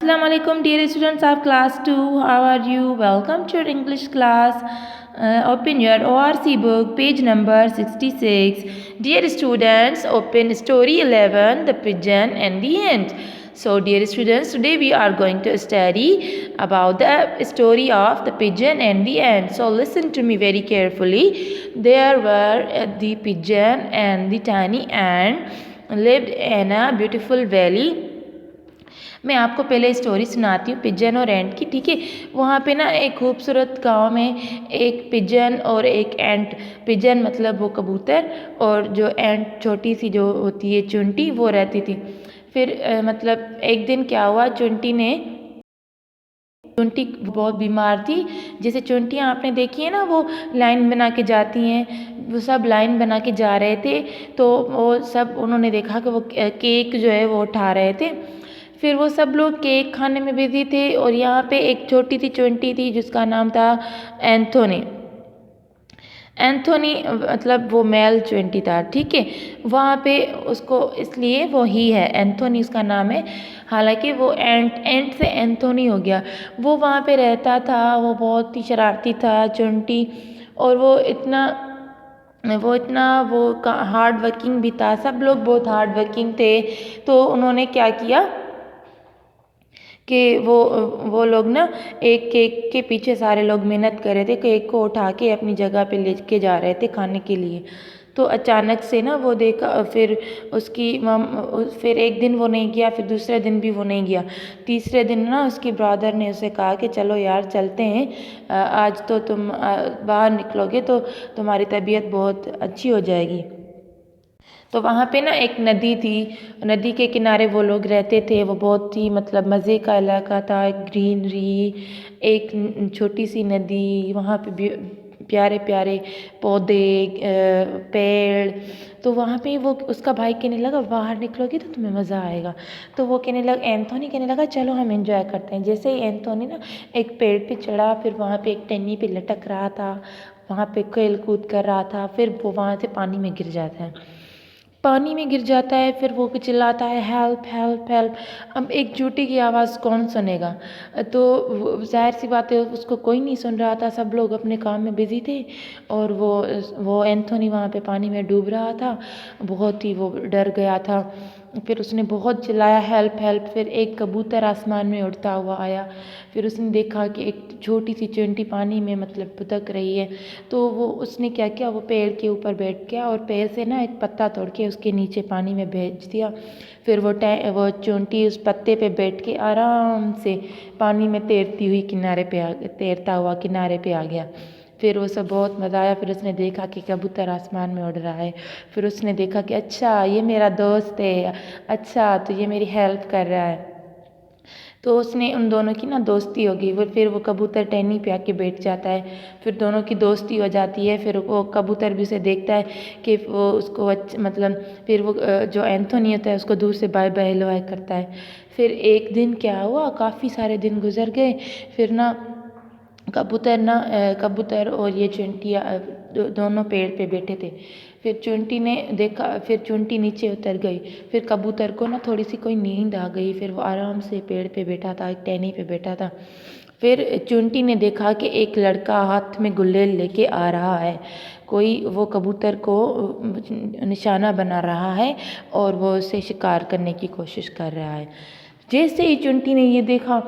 Assalamu alaikum dear students of class 2. How are you? Welcome to your English class. Open your ORC book, page number 66. Dear students, open story 11, The Pigeon and the Ant. So dear students, today we are going to study about the story of the pigeon and the ant. So listen to me very carefully. There were the pigeon and the tiny ant lived in a beautiful valley. मैं आपको पहले story सुनाती हूँ pigeon और एंट की, ठीक है। वहाँ पे ना एक खूबसूरत गांव में एक पिजन और एक एंट, पिजन मतलब वो कबूतर और जो एंट छोटी सी जो होती है चुंटी वो रहती थी। फिर मतलब एक दिन क्या हुआ, चुंटी बहुत बीमार थी। जैसे चुंटियाँ आपने देखी है ना, वो लाइन बना के जाती हैं, वो सब लाइन बना के जा रहे थे। तो वो सब उन्होंने देखा कि वो केक जो है वो उठा रहे थे। फिर वो सब लोग केक खाने में बिजी थे और यहाँ पे एक छोटी सी चुंटी थी जिसका नाम था एंथोनी। एंथोनी मतलब वो मेल चुंटी था, ठीक है। वहाँ पे उसको इसलिए वो ही है, एंथोनी उसका नाम है। हालांकि वो एंट से एंथोनी हो गया। वो वहाँ पे रहता था, वो बहुत ही शरारती था चुंटी, और वो इतना वो हार्ड वर्किंग भी था। सब लोग बहुत हार्ड वर्किंग थे। तो उन्होंने क्या किया कि वो लोग ना एक केक के पीछे सारे लोग मेहनत कर रहे थे, केक को उठा के अपनी जगह पे लेके जा रहे थे खाने के लिए। तो अचानक से ना वो देखा, फिर फिर एक दिन वो नहीं गया, फिर दूसरे दिन भी वो नहीं गया। तीसरे दिन ना उसके ब्रदर ने उसे कहा कि चलो यार चलते हैं, आज तो तुम बाहर निकलोगे तो तुम्हारी तबीयत बहुत अच्छी हो जाएगी। तो वहाँ पे ना एक नदी थी, नदी के किनारे वो लोग रहते थे। वो बहुत ही मतलब मज़े का इलाका था, ग्रीनरी, एक छोटी सी नदी, वहाँ पे प्यारे प्यारे पौधे, पेड़। तो वहाँ पे वो उसका भाई कहने लगा बाहर निकलोगे तो तुम्हें मज़ा आएगा। तो वो एंथोनी कहने लगा चलो हम एंजॉय करते हैं। जैसे ही एंथोनी ना एक पेड़ पे चढ़ा, फिर वहाँ पे एक टहनी पे लटक रहा था, वहाँ पे खेल कूद कर रहा था। फिर वो वहाँ से पानी में गिर जाता है, पानी में गिर जाता है। फिर वो चिल्लाता है हेल्प हेल्प हेल्प। अब एक चूटी की आवाज़ कौन सुनेगा। तो जाहिर सी बात है उसको कोई नहीं सुन रहा था, सब लोग अपने काम में बिजी थे। और वो एंथोनी वहाँ पे पानी में डूब रहा था, बहुत ही वो डर गया था। फिर उसने बहुत चिल्लाया हेल्प हेल्प। फिर एक कबूतर आसमान में उड़ता हुआ आया। फिर उसने देखा कि एक छोटी सी चींटी पानी में मतलब भुतक रही है। तो वो उसने क्या किया, वो पेड़ के ऊपर बैठ गया और पेड़ से ना एक पत्ता तोड़ के उसके नीचे पानी में भेज दिया। फिर वो चींटी उस पत्ते पे बैठ के आराम से पानी में तैरता हुआ किनारे पे आ गया। फिर वो सब बहुत मज़ा आया। फिर उसने देखा कि कबूतर आसमान में उड़ रहा है। फिर उसने देखा कि अच्छा ये मेरा दोस्त है, अच्छा तो ये मेरी हेल्प कर रहा है। तो उसने उन दोनों की ना दोस्ती हो गई। वो फिर वो कबूतर टहनी पे आके बैठ जाता है, फिर दोनों की दोस्ती हो जाती है। फिर वो कबूतर भी उसे देखता है कि वो उसको मतलब फिर वो जो एंथोनी होता है उसको दूर से बाय बाय हेलो हाय करता है। फिर एक दिन क्या हुआ, काफ़ी सारे दिन गुजर गए। फिर ना कबूतर और ये चुंटिया दोनों पेड़ पे बैठे थे। फिर चुंटी ने देखा, फिर चुंटी नीचे उतर गई। फिर कबूतर को ना थोड़ी सी कोई नींद आ गई। फिर वो आराम से पेड़ पे बैठा था, एक टहनी पे बैठा था। फिर चुंटी ने देखा कि एक लड़का हाथ में गुल्लेल लेके आ रहा है, कोई वो कबूतर को निशाना बना रहा है और वो उसे शिकार करने की कोशिश कर रहा है। जैसे ही चुंटी ने ये देखा,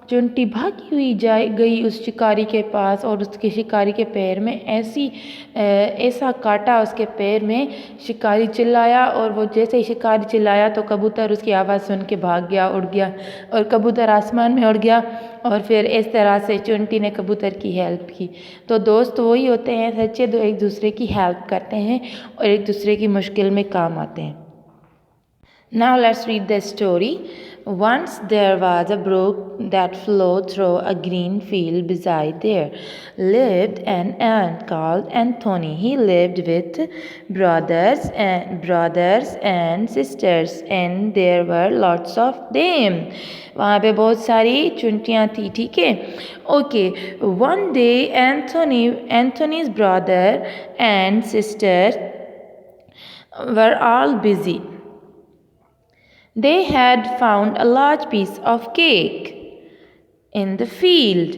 चुंटी भागी हुई गई उस शिकारी के पास, और उसके शिकारी के पैर में ऐसा काटा उसके पैर में। शिकारी चिल्लाया, और वो जैसे ही शिकारी चिल्लाया तो कबूतर उसकी आवाज़ सुन के भाग गया, उड़ गया, और कबूतर आसमान में उड़ गया। और फिर इस तरह से चुंटी ने कबूतर की हेल्प की। तो दोस्त वही होते हैं सच्चे, जो एक दूसरे की हेल्प करते हैं और एक दूसरे की मुश्किल में काम आते हैं। Now let's read the story. Once there was a brook that flowed through a green field. Beside there lived an ant called Anthony. He lived with brothers and sisters, and there were lots of them. वहाँ पे बहुत सारी चुंटियाँ थी, ठीक है। Okay, one day Anthony's brother and sister were all busy. They had found a large piece of cake in the field.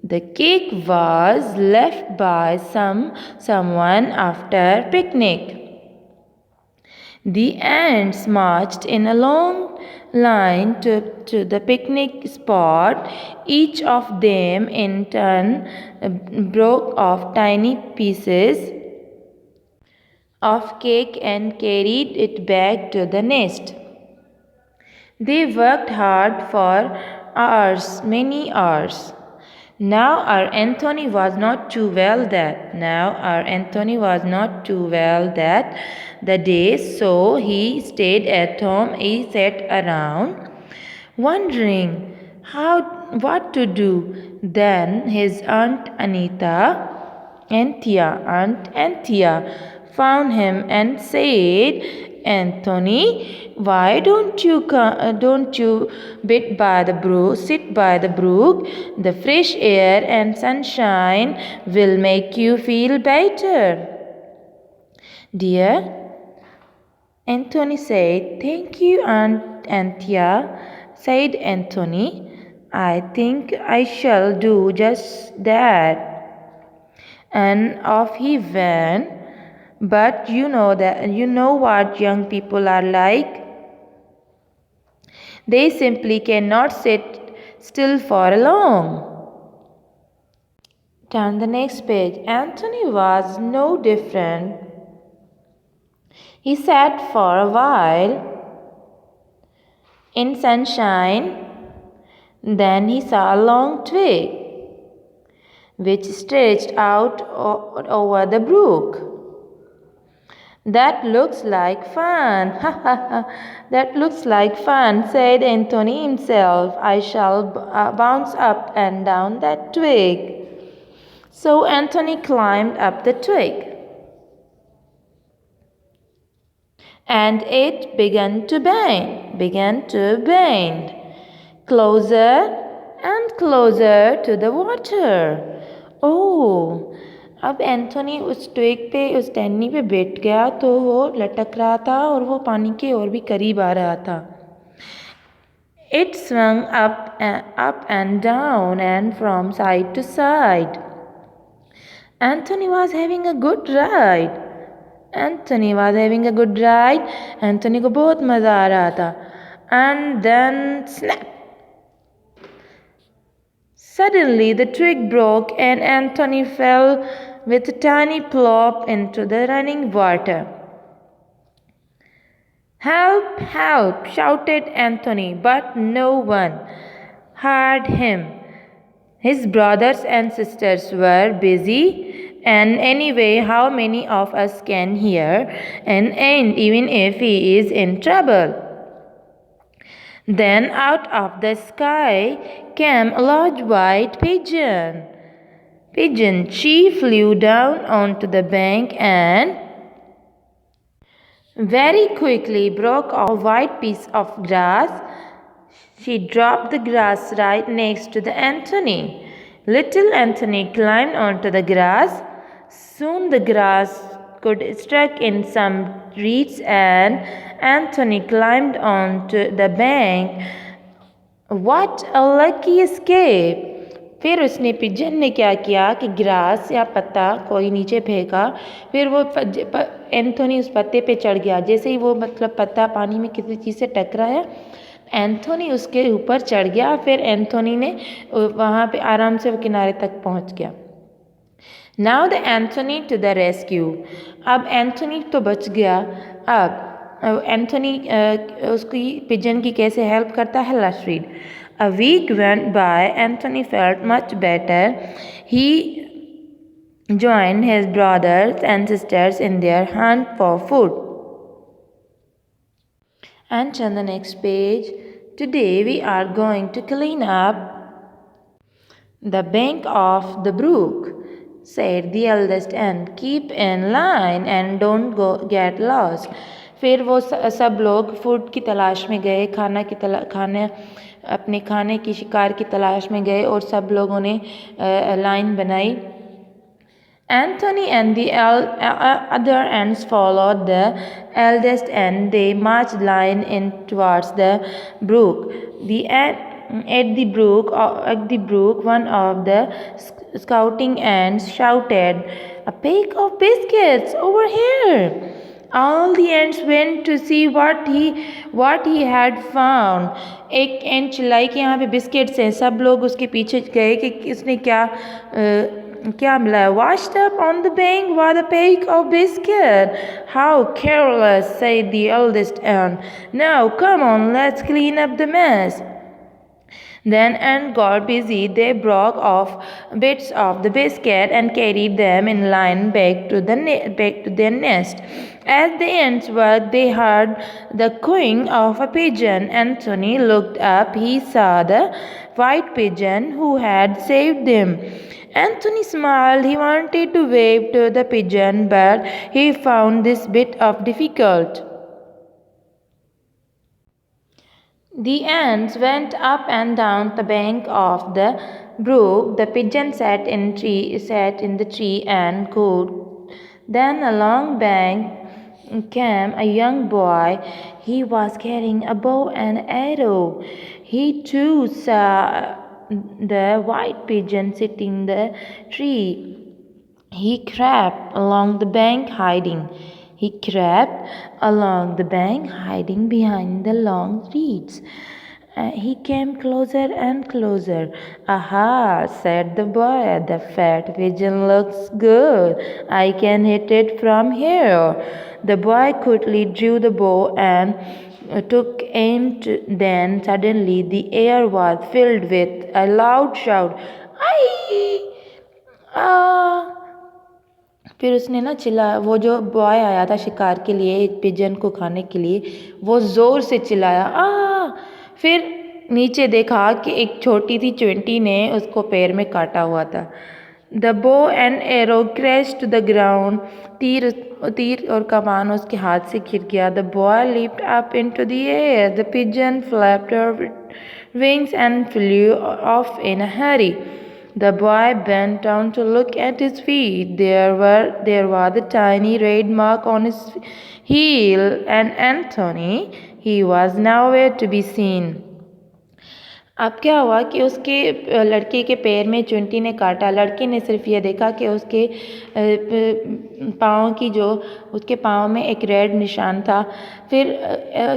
The cake was left by someone after picnic. The ants marched in a long line to the picnic spot. Each of them in turn broke off tiny pieces of cake and carried it back to the nest. They worked hard for hours, many hours. Now our Anthony was not too well that the day, so he stayed at home. He sat around wondering what to do. Then his Aunt Anthea found him and said, Anthony, why don't you sit by the brook? The fresh air and sunshine will make you feel better. Dear Anthony said, thank you, Aunt Anthea, said Anthony. I think I shall do just that. And off he went. But you know what young people are like. They simply cannot sit still for long. Turn the next page. Anthony was no different. He sat for a while in sunshine. Then he saw a long twig which stretched out over the brook. That looks like fun. That looks like fun, said Anthony himself. I shall bounce up and down that twig. So Anthony climbed up the twig. And it began to bend. Closer and closer to the water. Oh! अब Anthony उस twig पे उस टहनी पे बैठ गया तो वो लटक रहा था और वो पानी के और भी करीब आ रहा था. It swung up and down and from side to side. Anthony was having a good ride. Anthony को बहुत मज़ा आ रहा था. And then snap! Suddenly the twig broke and Anthony fell with a tiny plop into the running water. Help! Help! Shouted Anthony, but no one heard him. His brothers and sisters were busy, and anyway, how many of us can hear an ant even if he is in trouble? Then out of the sky came a large white pigeon. She flew down onto the bank and very quickly broke off a white piece of grass. She dropped the grass right next to the Anthony. Little Anthony climbed onto the grass. Soon the grass got stuck in some reeds and Anthony climbed onto the bank. What a lucky escape! फिर उसने pigeon ने क्या किया कि grass या पत्ता कोई नीचे फेंका. फिर वो एंथोनी उस पत्ते पे चढ़ गया. जैसे ही वो पत्ता पानी में किसी चीज़ से टकराया, एंथोनी उसके ऊपर चढ़ गया. फिर एंथोनी ने वहाँ पे आराम से वो किनारे तक पहुँच गया. Now the Anthony to the rescue. अब एंथोनी तो बच गया. अब एंथोनी उसकी पिजन की कैसे हेल्प करता है. Let's read. A week went by. Anthony felt much better. He joined his brothers and sisters in their hunt for food. And on the next page, today we are going to clean up the bank of the brook, said the eldest ant. Keep in line and don't get lost. फिर वो सब लोग food की तलाश में गए, अपने खाने की शिकार की तलाश में गए और सब लोगों ने लाइन बनाई. Anthony and the other ants followed the eldest ant. They marched line in towards the brook. The ant, at the brook, one of the scouting ants shouted, "A peck of biscuits over here!" All the ants went to see what he had found. एक एंट चिल्लाई कि यहाँ पे biscuits हैं. सब लोग उसके पीछे गए कि इसने क्या मिला है. Washed up on the bank was a peck of biscuit. How careless, said the eldest ant. Now come on, let's clean up the mess. Then ants got busy. They broke off bits of the biscuit and carried them in line back to their nest. As the ants worked, they heard the cooing of a pigeon. Anthony looked up. He saw the white pigeon who had saved him. Anthony smiled. He wanted to wave to the pigeon, but he found this bit of difficult. The ants went up and down the bank of the brook. The pigeon sat in the tree and cooed. Then along bank came a young boy. He was carrying a bow and arrow. He too saw the white pigeon sitting in the tree. He crept along the bank hiding. He crept along the bank, hiding behind the long reeds. He came closer and closer. "Aha," said the boy, "the fat pigeon looks good. I can hit it from here." The boy quickly drew the bow and took aim. Then suddenly the air was filled with a loud shout. "Aye! Ah!" फिर उसने ना वो जो boy आया था शिकार के लिए एक पिजन को खाने के लिए, वो ज़ोर से चिल्लाया, "आ!" फिर नीचे देखा कि एक छोटी सी चींटी ने उसको पैर में काटा हुआ था. The bow and arrow crash to the ground. तीर और कमान उसके हाथ से गिर गया. The boy lift up into the air. The pigeon flapped her wings and flew off in a hurry. The boy bent down to look at his feet. There was a tiny red mark on his heel, and Anthony, he was nowhere to be seen. अब क्या हुआ कि उसके लड़के के पैर में चींटी ने काटा. लड़के ने सिर्फ ये देखा कि उसके उसके पाँव में एक रेड निशान था. फिर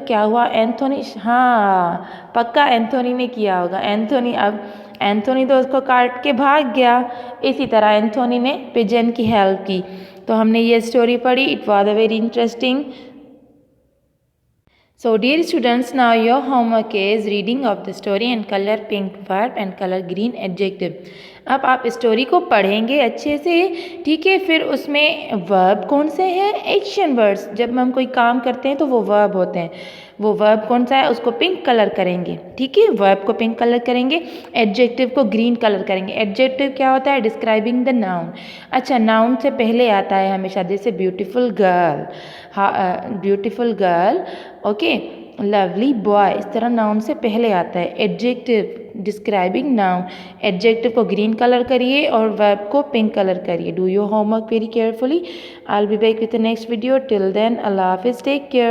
क्या हुआ, एंथोनी, हाँ पक्का एंथोनी ने किया होगा. एंथोनी तो उसको काट के भाग गया. इसी तरह एंथोनी ने पिजन की हेल्प की. तो हमने ये स्टोरी पढ़ी. It was a very interesting. So dear students, now your homework is reading of the story and color pink verb and color green adjective. अब आप स्टोरी को पढ़ेंगे अच्छे से, ठीक है. फिर उसमें वर्ब कौन से हैं, एक्शन वर्ड्स. जब हम कोई काम करते हैं तो वो वर्ब होते हैं. वो वर्ब कौन सा है उसको पिंक कलर करेंगे, ठीक है. वर्ब को पिंक कलर करेंगे, एडजेक्टिव को ग्रीन कलर करेंगे. एडजेक्टिव क्या होता है, डिस्क्राइबिंग द नाउन. अच्छा, नाउन से पहले आता है हमेशा, जैसे beautiful girl, beautiful girl, okay, lovely boy, इस तरह नाउन से पहले आता है. Adjective describing noun. एडजेक्टिव को ग्रीन कलर करिए और वर्ब को पिंक कलर करिए. Do your homework very carefully. I will be back with the next video. Till then, अल्लाह हाफिज़, टेक केयर.